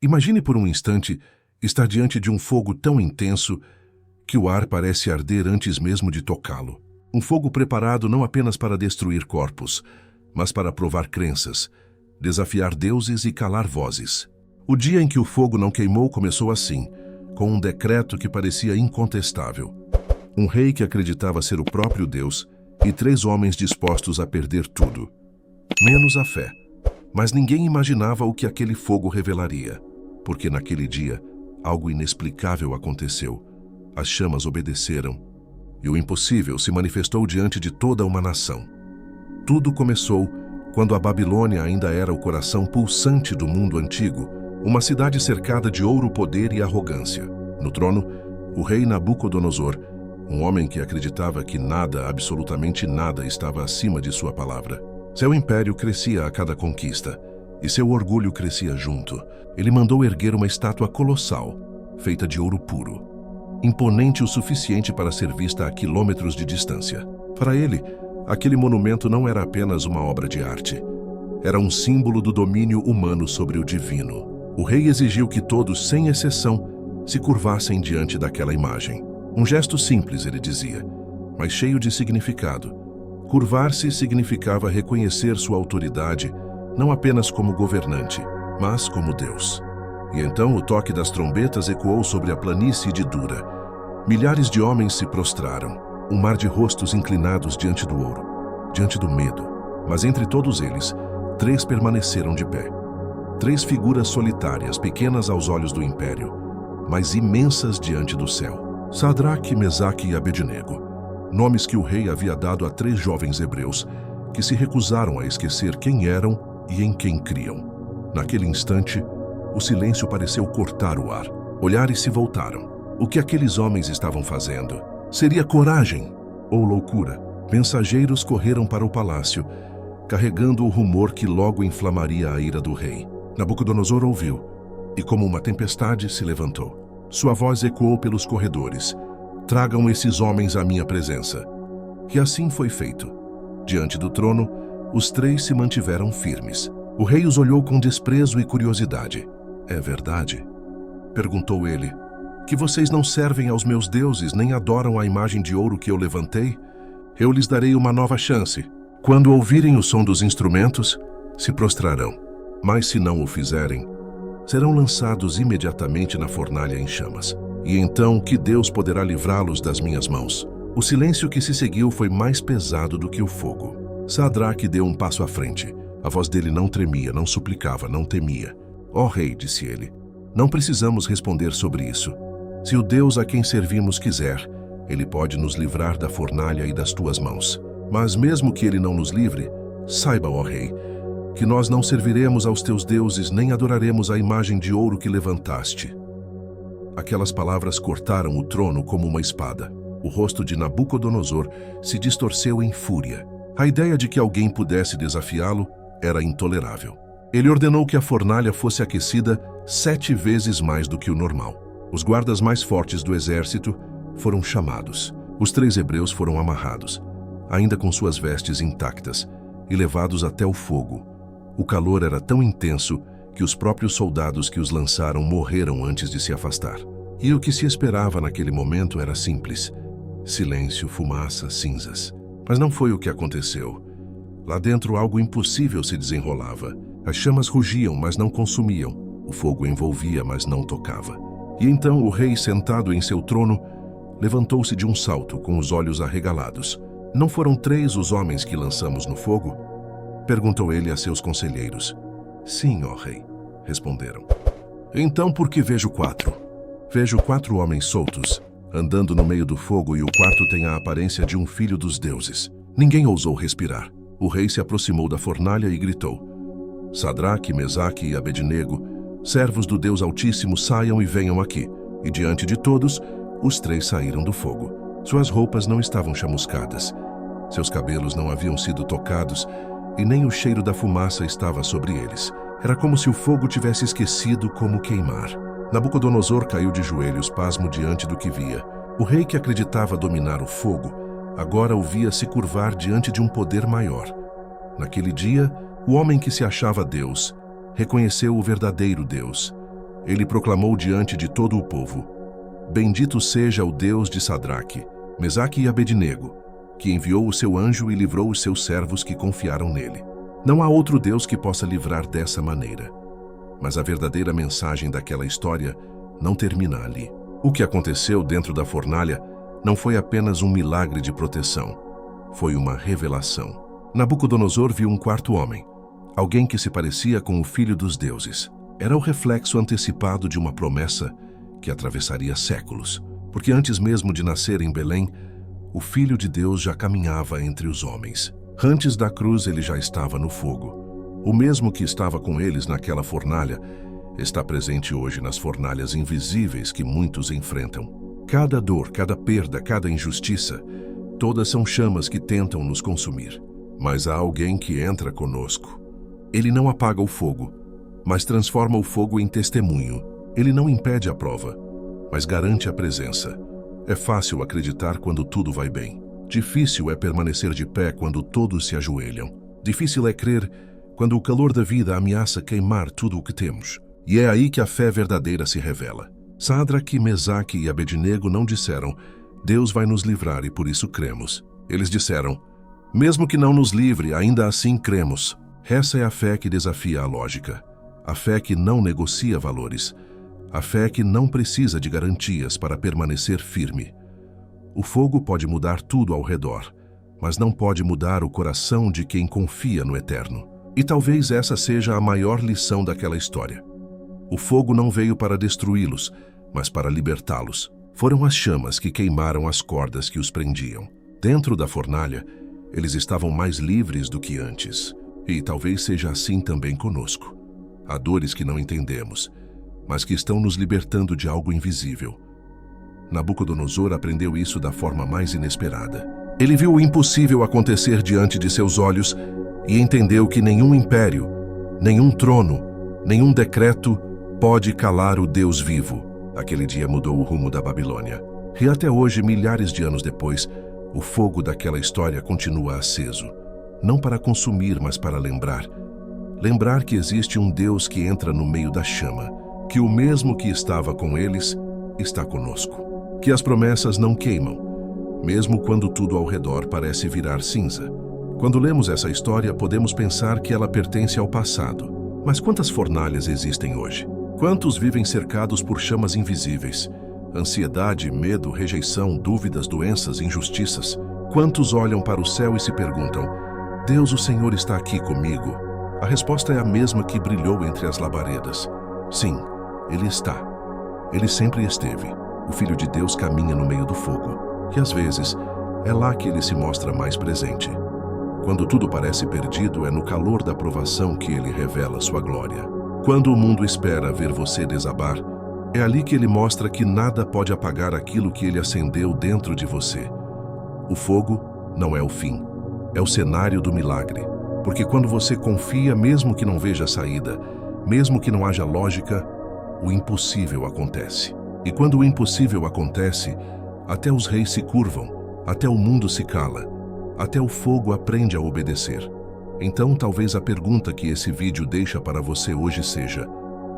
Imagine por um instante estar diante de um fogo tão intenso que o ar parece arder antes mesmo de tocá-lo. Um fogo preparado não apenas para destruir corpos, mas para provar crenças, desafiar deuses e calar vozes. O dia em que o fogo não queimou começou assim, com um decreto que parecia incontestável. Um rei que acreditava ser o próprio Deus e 3 homens dispostos a perder tudo, menos a fé. Mas ninguém imaginava o que aquele fogo revelaria, porque naquele dia algo inexplicável aconteceu. As chamas obedeceram e o impossível se manifestou diante de toda uma nação. Tudo começou quando a Babilônia ainda era o coração pulsante do mundo antigo, uma cidade cercada de ouro, poder e arrogância. No trono, o rei Nabucodonosor, um homem que acreditava que nada, absolutamente nada, estava acima de sua palavra. Seu império crescia a cada conquista, e seu orgulho crescia junto. Ele mandou erguer uma estátua colossal, feita de ouro puro, imponente o suficiente para ser vista a quilômetros de distância. Para ele, aquele monumento não era apenas uma obra de arte. Era um símbolo do domínio humano sobre o divino. O rei exigiu que todos, sem exceção, se curvassem diante daquela imagem. Um gesto simples, ele dizia, mas cheio de significado. Curvar-se significava reconhecer sua autoridade, não apenas como governante, mas como Deus. E então o toque das trombetas ecoou sobre a planície de Dura. Milhares de homens se prostraram, um mar de rostos inclinados diante do ouro, diante do medo. Mas entre todos eles, 3 permaneceram de pé. 3 figuras solitárias, pequenas aos olhos do império, mas imensas diante do céu. Sadraque, Mesaque e Abednego, nomes que o rei havia dado a 3 jovens hebreus que se recusaram a esquecer quem eram e em quem criam. Naquele instante, o silêncio pareceu cortar o ar. Olhares se voltaram. O que aqueles homens estavam fazendo? Seria coragem ou loucura? Mensageiros correram para o palácio, carregando o rumor que logo inflamaria a ira do rei. Nabucodonosor ouviu, e como uma tempestade se levantou. Sua voz ecoou pelos corredores. Tragam esses homens à minha presença. E assim foi feito. Diante do trono, os 3 se mantiveram firmes. O rei os olhou com desprezo e curiosidade. É verdade? Perguntou ele. Que vocês não servem aos meus deuses, nem adoram a imagem de ouro que eu levantei? Eu lhes darei uma nova chance. Quando ouvirem o som dos instrumentos, se prostrarão. Mas se não o fizerem, serão lançados imediatamente na fornalha em chamas. E então que Deus poderá livrá-los das minhas mãos? O silêncio que se seguiu foi mais pesado do que o fogo. Sadraque deu um passo à frente. A voz dele não tremia, não suplicava, não temia. Ó rei, disse ele, não precisamos responder sobre isso. Se o Deus a quem servimos quiser, ele pode nos livrar da fornalha e das tuas mãos. Mas mesmo que ele não nos livre, saiba, ó rei, que nós não serviremos aos teus deuses nem adoraremos a imagem de ouro que levantaste. Aquelas palavras cortaram o trono como uma espada. O rosto de Nabucodonosor se distorceu em fúria. A ideia de que alguém pudesse desafiá-lo era intolerável. Ele ordenou que a fornalha fosse aquecida 7 vezes mais do que o normal. Os guardas mais fortes do exército foram chamados. Os 3 hebreus foram amarrados, ainda com suas vestes intactas, e levados até o fogo. O calor era tão intenso que os próprios soldados que os lançaram morreram antes de se afastar. E o que se esperava naquele momento era simples: silêncio, fumaça, cinzas. Mas não foi o que aconteceu. Lá dentro algo impossível se desenrolava. As chamas rugiam, mas não consumiam. O fogo envolvia, mas não tocava. E então o rei, sentado em seu trono, levantou-se de um salto, com os olhos arregalados. Não foram 3 os homens que lançamos no fogo? Perguntou ele a seus conselheiros. Sim, ó rei, responderam. Então por que vejo 4? Vejo 4 homens soltos, andando no meio do fogo, e o quarto tem a aparência de um filho dos deuses. Ninguém ousou respirar. O rei se aproximou da fornalha e gritou: Sadraque, Mesaque e Abednego, servos do Deus Altíssimo, saiam e venham aqui. E diante de todos, os 3 saíram do fogo. Suas roupas não estavam chamuscadas. Seus cabelos não haviam sido tocados, e nem o cheiro da fumaça estava sobre eles. Era como se o fogo tivesse esquecido como queimar. Nabucodonosor caiu de joelhos, pasmo diante do que via. O rei, que acreditava dominar o fogo, agora o via se curvar diante de um poder maior. Naquele dia, o homem que se achava Deus reconheceu o verdadeiro Deus Ele proclamou diante de todo o povo: Bendito seja o Deus de Sadraque, Mesaque e Abednego, que enviou o seu anjo e livrou os seus servos que confiaram nele. Não há outro Deus que possa livrar dessa maneira. Mas a verdadeira mensagem daquela história não termina ali. O que aconteceu dentro da fornalha não foi apenas um milagre de proteção, foi uma revelação. Nabucodonosor viu um quarto homem, alguém que se parecia com o filho dos deuses. Era o reflexo antecipado de uma promessa que atravessaria séculos, porque antes mesmo de nascer em Belém, o Filho de Deus já caminhava entre os homens. Antes da cruz ele já estava no fogo. O mesmo que estava com eles naquela fornalha está presente hoje nas fornalhas invisíveis que muitos enfrentam. Cada dor, cada perda, cada injustiça, todas são chamas que tentam nos consumir. Mas há alguém que entra conosco. Ele não apaga o fogo, mas transforma o fogo em testemunho. Ele não impede a prova, mas garante a presença. É fácil acreditar quando tudo vai bem. Difícil é permanecer de pé quando todos se ajoelham. Difícil é crer quando o calor da vida ameaça queimar tudo o que temos. E é aí que a fé verdadeira se revela. Sadraque, Mesaque e Abednego não disseram: Deus vai nos livrar e por isso cremos. Eles disseram: mesmo que não nos livre, ainda assim cremos. Essa é a fé que desafia a lógica. A fé que não negocia valores. A fé que não precisa de garantias para permanecer firme. O fogo pode mudar tudo ao redor, mas não pode mudar o coração de quem confia no eterno. E talvez essa seja a maior lição daquela história. O fogo não veio para destruí-los, mas para libertá-los. Foram as chamas que queimaram as cordas que os prendiam. Dentro da fornalha, eles estavam mais livres do que antes. E talvez seja assim também conosco. Há dores que não entendemos, mas que estão nos libertando de algo invisível. Nabucodonosor aprendeu isso da forma mais inesperada. Ele viu o impossível acontecer diante de seus olhos e entendeu que nenhum império, nenhum trono, nenhum decreto pode calar o Deus vivo. Aquele dia mudou o rumo da Babilônia. E até hoje, milhares de anos depois, o fogo daquela história continua aceso. Não para consumir, mas para lembrar. Lembrar que existe um Deus que entra no meio da chama, que o mesmo que estava com eles está conosco. Que as promessas não queimam, mesmo quando tudo ao redor parece virar cinza. Quando lemos essa história, podemos pensar que ela pertence ao passado. Mas quantas fornalhas existem hoje? Quantos vivem cercados por chamas invisíveis? Ansiedade, medo, rejeição, dúvidas, doenças, injustiças. Quantos olham para o céu e se perguntam: Deus, o Senhor está aqui comigo? A resposta é a mesma que brilhou entre as labaredas. Sim, Ele está. Ele sempre esteve. O Filho de Deus caminha no meio do fogo. E às vezes, é lá que Ele se mostra mais presente. Quando tudo parece perdido, é no calor da provação que Ele revela sua glória. Quando o mundo espera ver você desabar, é ali que Ele mostra que nada pode apagar aquilo que Ele acendeu dentro de você. O fogo não é o fim, é o cenário do milagre. Porque quando você confia, mesmo que não veja saída, mesmo que não haja lógica, o impossível acontece. E quando o impossível acontece, até os reis se curvam, até o mundo se cala, até o fogo aprende a obedecer. Então, talvez a pergunta que esse vídeo deixa para você hoje seja: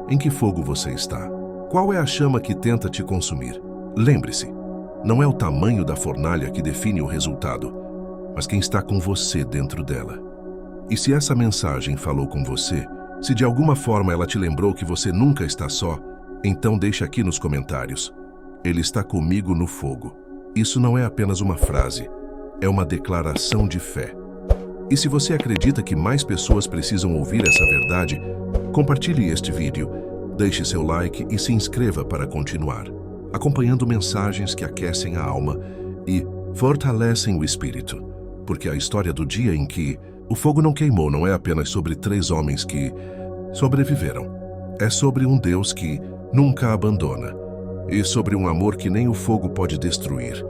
em que fogo você está? Qual é a chama que tenta te consumir? Lembre-se, não é o tamanho da fornalha que define o resultado, mas quem está com você dentro dela. E se essa mensagem falou com você, se de alguma forma ela te lembrou que você nunca está só, então deixe aqui nos comentários: Ele está comigo no fogo. Isso não é apenas uma frase, é uma declaração de fé. E se você acredita que mais pessoas precisam ouvir essa verdade, compartilhe este vídeo, deixe seu like e se inscreva para continuar, acompanhando mensagens que aquecem a alma e fortalecem o espírito. Porque a história do dia em que o fogo não queimou não é apenas sobre 3 homens que sobreviveram. É sobre um Deus que nunca abandona e sobre um amor que nem o fogo pode destruir.